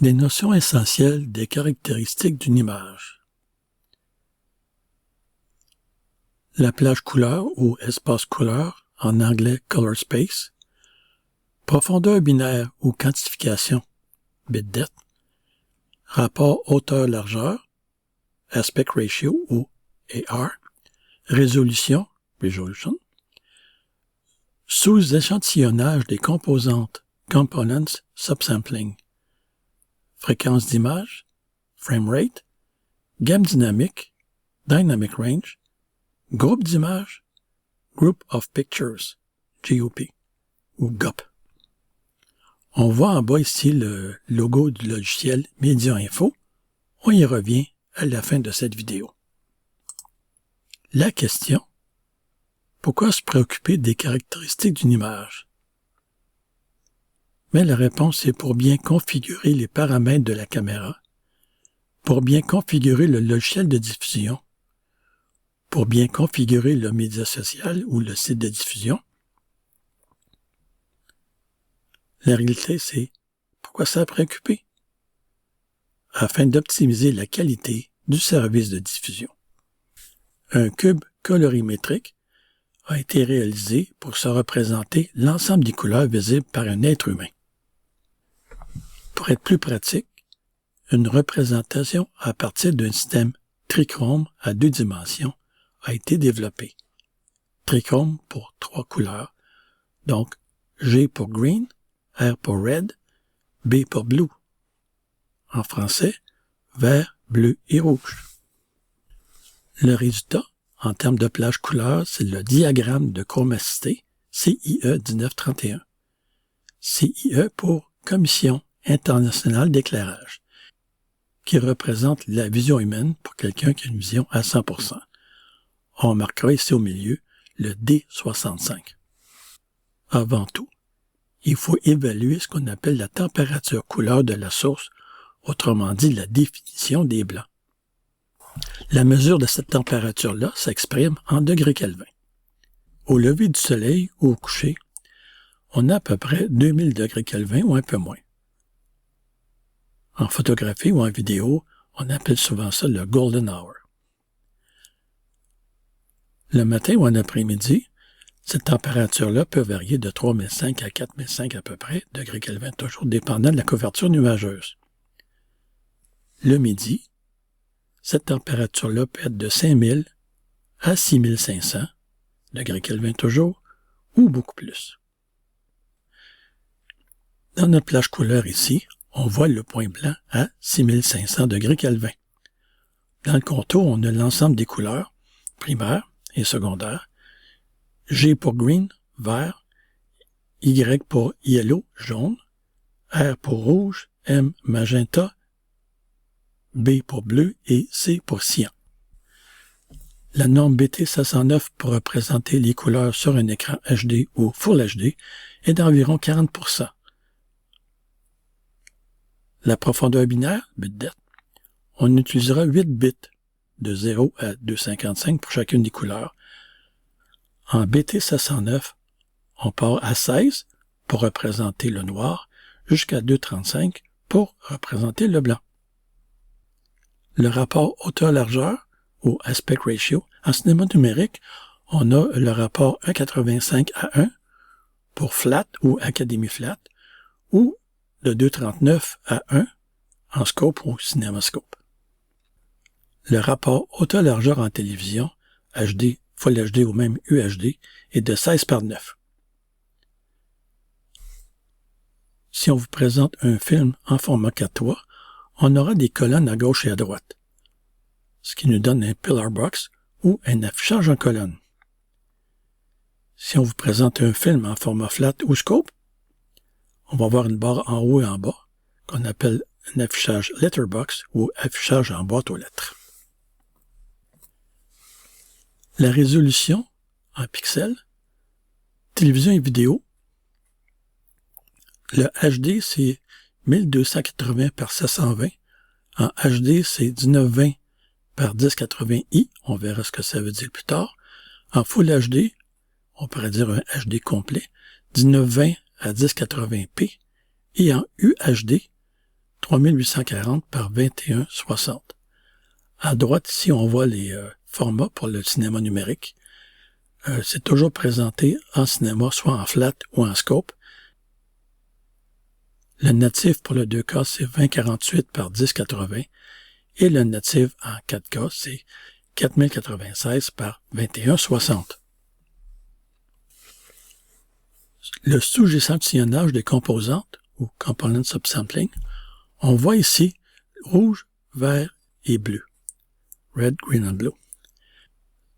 Des notions essentielles des caractéristiques d'une image. La plage couleur ou espace couleur, en anglais color space, profondeur binaire ou quantification, bit depth, rapport hauteur-largeur, aspect ratio ou AR, résolution, resolution, sous-échantillonnage des composantes, components subsampling, fréquence d'image, frame rate, gamme dynamique, dynamic range, groupe d'images, group of pictures, GOP, ou GOP. On voit en bas ici le logo du logiciel Media Info. On y revient à la fin de cette vidéo. La question: pourquoi se préoccuper des caractéristiques d'une image? Mais la réponse est pour bien configurer les paramètres de la caméra, pour bien configurer le logiciel de diffusion, pour bien configurer le média social ou le site de diffusion. La réalité, c'est pourquoi ça a préoccupé? Afin d'optimiser la qualité du service de diffusion. Un cube colorimétrique a été réalisé pour se représenter l'ensemble des couleurs visibles par un être humain. Pour être plus pratique, une représentation à partir d'un système trichrome à 2 dimensions a été développée. Trichrome pour 3 couleurs, donc G pour green, R pour red, B pour blue. En français, vert, bleu et rouge. Le résultat, en termes de plage couleur, c'est le diagramme de chromacité CIE 1931. CIE pour Commission internationale d'éclairage, qui représente la vision humaine pour quelqu'un qui a une vision à 100%. On marquera ici au milieu le D65. Avant tout, il faut évaluer ce qu'on appelle la température couleur de la source, autrement dit la définition des blancs. La mesure de cette température-là s'exprime en degrés Kelvin. Au lever du soleil ou au coucher, on a à peu près 2000 degrés Kelvin ou un peu moins. En photographie ou en vidéo, on appelle souvent ça le golden hour. Le matin ou en après-midi, cette température-là peut varier de 3005 à 4005 à peu près, degrés Kelvin, toujours dépendant de la couverture nuageuse. Le midi, cette température-là peut être de 5000 à 6500, degrés Kelvin toujours, ou beaucoup plus. Dans notre plage couleur ici, on voit le point blanc à 6500 degrés Kelvin. Dans le contour, on a l'ensemble des couleurs, primaires et secondaires. G pour green, vert, Y pour yellow, jaune, R pour rouge, M magenta, B pour bleu et C pour cyan. La norme BT509 pour représenter les couleurs sur un écran HD ou Full HD est d'environ 40%. La profondeur binaire, bit depth, on utilisera 8 bits de 0 à 255 pour chacune des couleurs. En BT509, on part à 16 pour représenter le noir jusqu'à 235 pour représenter le blanc. Le rapport hauteur-largeur, ou aspect ratio, en cinéma numérique, on a le rapport 1,85 à 1 pour flat ou Academy flat, ou de 2,39 à 1 en scope ou cinémascope. Le rapport hauteur-largeur en télévision, HD, Full HD ou même UHD, est de 16:9. Si on vous présente un film en format 4:3, on aura des colonnes à gauche et à droite, ce qui nous donne un pillar box ou un affichage en colonne. Si on vous présente un film en format flat ou scope, on va avoir une barre en haut et en bas, qu'on appelle un affichage letterbox ou affichage en boîte aux lettres. La résolution en pixels, télévision et vidéo, le HD c'est 1280 par 720, en HD c'est 1920 par 1080i, on verra ce que ça veut dire plus tard. En Full HD, on pourrait dire un HD complet, 1920 à 1080p, et en UHD, 3840 par 2160. À droite, ici, on voit les formats pour le cinéma numérique. C'est toujours présenté en cinéma, soit en flat ou en scope. Le natif pour le 2K, c'est 2048 par 1080. Et le natif en 4K, c'est 4096 par 2160. Le sous-échantillonnage des composantes, ou Component Subsampling, on voit ici rouge, vert et bleu. Red, green and blue.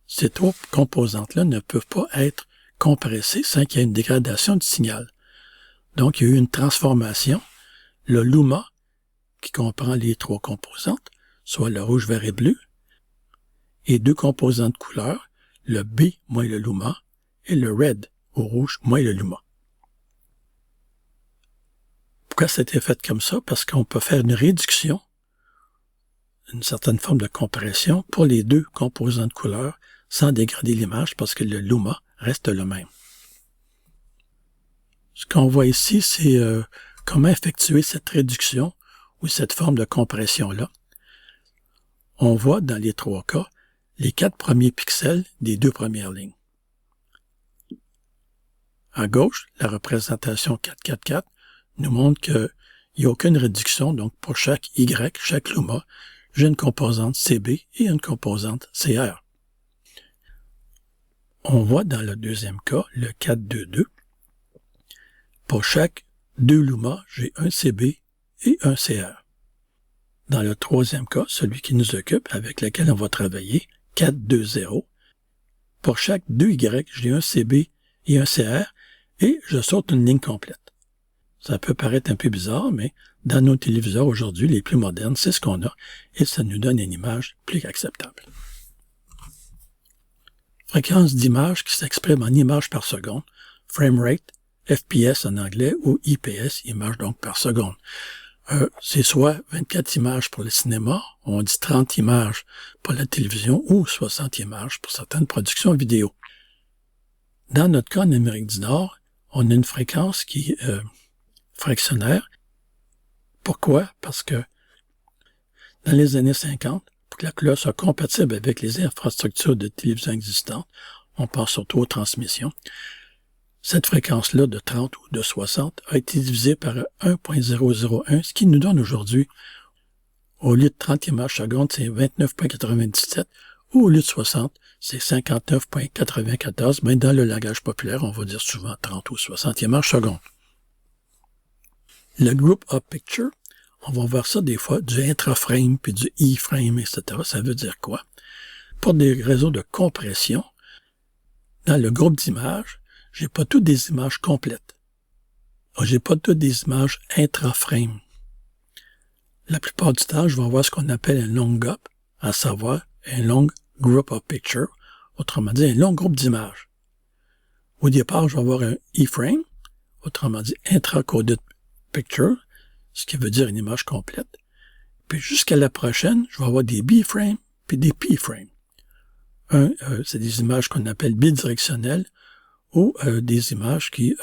Ces trois composantes-là ne peuvent pas être compressées sans qu'il y ait une dégradation du signal. Donc, il y a eu une transformation. Le luma, qui comprend les trois composantes, soit le rouge, vert et bleu, et deux composantes couleurs, le B moins le luma, et le red, au rouge, moins le luma. Pourquoi c'était fait comme ça? Parce qu'on peut faire une réduction, une certaine forme de compression pour les deux composantes couleurs sans dégrader l'image parce que le luma reste le même. Ce qu'on voit ici, c'est comment effectuer cette réduction ou cette forme de compression-là. On voit dans les trois cas les 4 premiers pixels des 2 premières lignes. À gauche, la représentation 444 nous montre qu'il n'y a aucune réduction, donc pour chaque Y, chaque luma, j'ai une composante CB et une composante CR. On voit dans le deuxième cas, le 422, pour chaque 2 luma, j'ai un CB et un CR. Dans le troisième cas, celui qui nous occupe, avec lequel on va travailler, 420, pour chaque 2 Y, j'ai un CB et un CR, et je saute une ligne complète. Ça peut paraître un peu bizarre, mais dans nos téléviseurs aujourd'hui, les plus modernes, c'est ce qu'on a, et ça nous donne une image plus acceptable. Fréquence d'image qui s'exprime en images par seconde, frame rate, FPS en anglais, ou IPS, images donc par seconde. C'est soit 24 images pour le cinéma, on dit 30 images pour la télévision, ou 60 images pour certaines productions vidéo. Dans notre cas, en Amérique du Nord, on a une fréquence qui est fractionnaire. Pourquoi? Parce que dans les années 50, pour que la couleur soit compatible avec les infrastructures de télévision existantes, on pense surtout aux transmissions, cette fréquence-là de 30 ou de 60 a été divisée par 1.001, ce qui nous donne aujourd'hui, au lieu de 30 images secondes, c'est 29.97, ou au lieu de 60, c'est 59.94, mais dans le langage populaire, on va dire souvent 30 ou 60 images secondes. Le group of picture, on va voir ça des fois, du intraframe puis du e-frame, etc. Ça veut dire quoi? Pour des raisons de compression, dans le groupe d'images, j'ai pas toutes des images complètes. J'ai pas toutes des images intraframe. La plupart du temps, je vais avoir ce qu'on appelle un long GUP, à savoir un long group of picture, autrement dit un long groupe d'images. Au départ, je vais avoir un e-frame, autrement dit intra-coded picture, ce qui veut dire une image complète. Puis jusqu'à la prochaine, je vais avoir des B-frames puis des P-frames. C'est des images qu'on appelle bidirectionnelles ou des images qui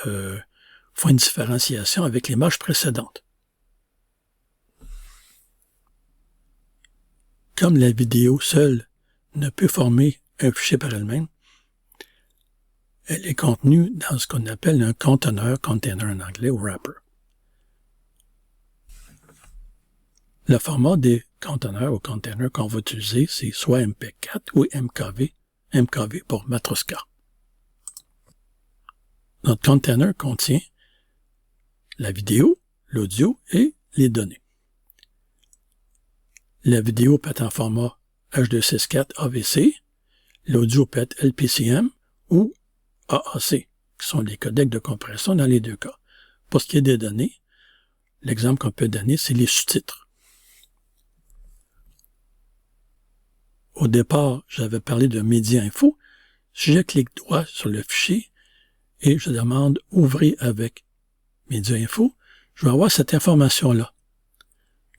font une différenciation avec l'image précédente. Comme la vidéo seule ne peut former un fichier par elle-même, elle est contenue dans ce qu'on appelle un container en anglais, ou wrapper. Le format des conteneurs ou containers qu'on va utiliser, c'est soit MP4 ou MKV, MKV pour Matroska. Notre container contient la vidéo, l'audio et les données. La vidéo peut être en format H264 AVC, l'audio peut être LPCM ou AAC, qui sont les codecs de compression dans les deux cas. Pour ce qui est des données, l'exemple qu'on peut donner, c'est les sous-titres. Au départ, j'avais parlé de Média Info. Si je clique droit sur le fichier et je demande « Ouvrir avec Média Info », je vais avoir cette information-là.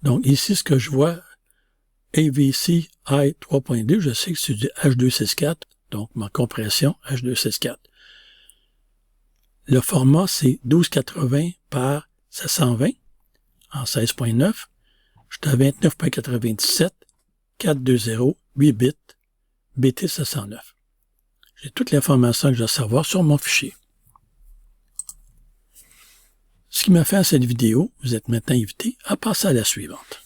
Donc ici, ce que je vois, AVC I 3.2, je sais que c'est du H264, donc ma compression H264. Le format, c'est 1280 par 720 en 16.9. J'étais à 29.97, 420, 8 bits, BT709. J'ai toute l'information que je dois savoir sur mon fichier. Ce qui m'a fait à cette vidéo, vous êtes maintenant invité à passer à la suivante.